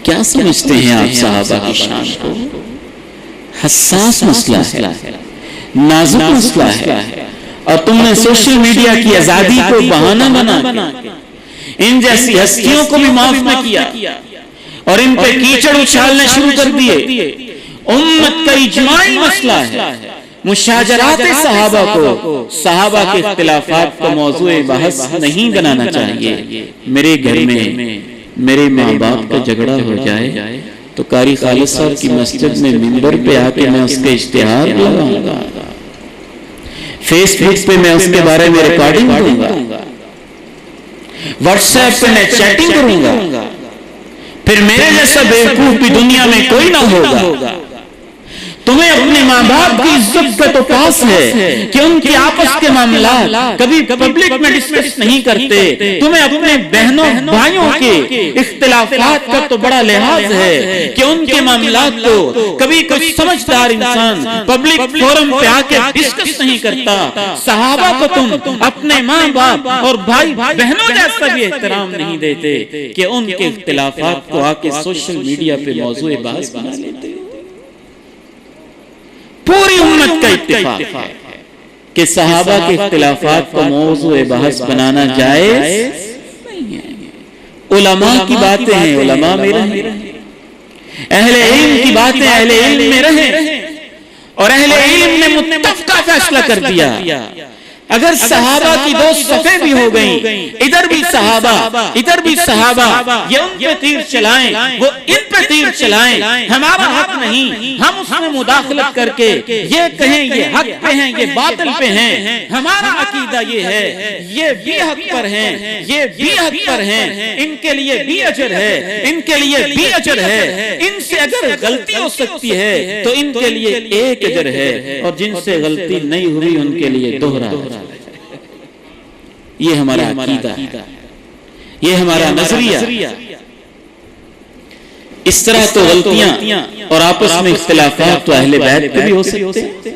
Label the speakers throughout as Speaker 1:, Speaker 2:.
Speaker 1: क्या समझते हैं आप सहाबा की शान को? हसास मसला है, नाजुक मसला है, और तुमने सोशल मीडिया की आजादी को बहाना बना इन जैसी हस्तियों को भी माफ न किया और इन पे कीचड़ उछालने शुरू कर दिए। उम्मत का इजमाई मसला है। मुशाजरात सहाबा को सहाबा के इख्तिलाफात को मौजूए बहस नहीं बनाना चाहिए। मेरे घर में मेरे माँ बाप का झगड़ा हो जाए तो कारी खालिद साहब की मस्जिद में मिंबर पे आके मैं उसके इश्तिहार लगाऊंगा, फेसबुक पे मैं उसके बारे में रिकॉर्डिंग दूंगा, व्हाट्सएप पे मैं चैटिंग करूंगा, फिर मेरे जैसा बेवकूफ भी दुनिया में कोई ना होगा। तुम्हें अपने माँ बाप की इज्जत का तो पास है कि उनके आपस के मामला कभी पब्लिक में डिस्कस नहीं करते। तुम्हें अपने बहनों भाइयों के इख्तिलाफात का तो बड़ा लिहाज है कि उनके मामला को कभी कोई समझदार इंसान पब्लिक फोरम पे आके डिस्कस नहीं करता। सहाबा को तुम अपने माँ बाप और भाई बहनों जैसा भी एहतराम नहीं देते कि उनके इख्तिलाफात को आके सोशल मीडिया पे मौजूए बहस बना लेते। पूरी उम्मत का इत्तेफाक है कि सहाबा के इख्तिलाफात को मौजूए बहस बनाना जायज नहीं है। उलमा की बातें हैं, उलमा में रहें, अहले इल्म की बातें अहले इल्म में रहें, और अहले इल्म ने मुत्तफ़क़ा फैसला कर दिया। अगर सहाबा की दो सफ़े भी हो गई, इधर भी सहाबा इधर भी सहाबा, ये उन पे तीर चलाएं वो इन पे तीर चलाएं, हमारा हक नहीं हम उसमें मुदाखलत करके ये कहें ये हक पे हैं ये बातिल पे हैं। हमारा अकीदा ये है ये भी हक पर हैं ये भी हक पर हैं, इनके लिए भी अजर है इनके लिए भी अजर है। इनसे अगर गलती हो सकती है तो इनके लिए एक अजर है, और जिनसे गलती नहीं हुई उनके लिए दोहरा। ये हमारा अकीदा है, ये हमारा नजरिया। इस तरह तो गलतियां और आपस में इख्तिलाफात तो अहले बैत पे भी हो सकते हैं।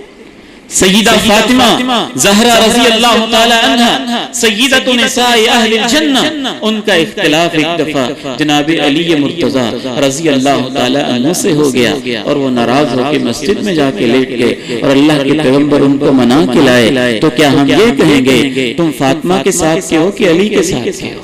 Speaker 1: सय्यदा फातिमा ज़हरा रज़ी अल्लाह ताला अन्हा सय्यदतु निसाए अहलिल जन्नह, उनका इख्तिलाफ एक दफा जनाब अली मुर्तज़ा रज़ी अल्लाह ताला अन्हु से हो गया और वो नाराज होकर मस्जिद में जाके लेट गए और अल्लाह के पैगंबर उनको मना के लाए। तो क्या हम ये कहेंगे तुम फातिमा के साथ के हो कि अली के साथ के हो?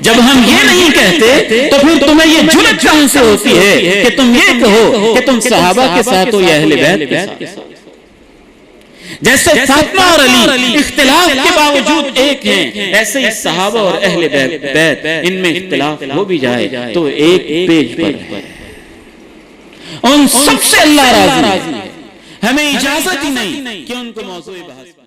Speaker 1: जब हम ये नहीं कहते तो फिर तुम्हें ये जुर्रत कहां से होती है कि तुम ये कहो कि तुम सहाबा के साथ हो या अहले बैत के साथ? जैसे फातिमा और अली इख्तिलाफ के बावजूद एक हैं, ऐसे ही सहाबा और अहले बैत इनमें इख्तिलाफ हो भी जाए तो एक पेज पर है। उन सबसे अल्लाह राजी है, हमें इजाजत ही नहीं कि उनको मौजूए बहस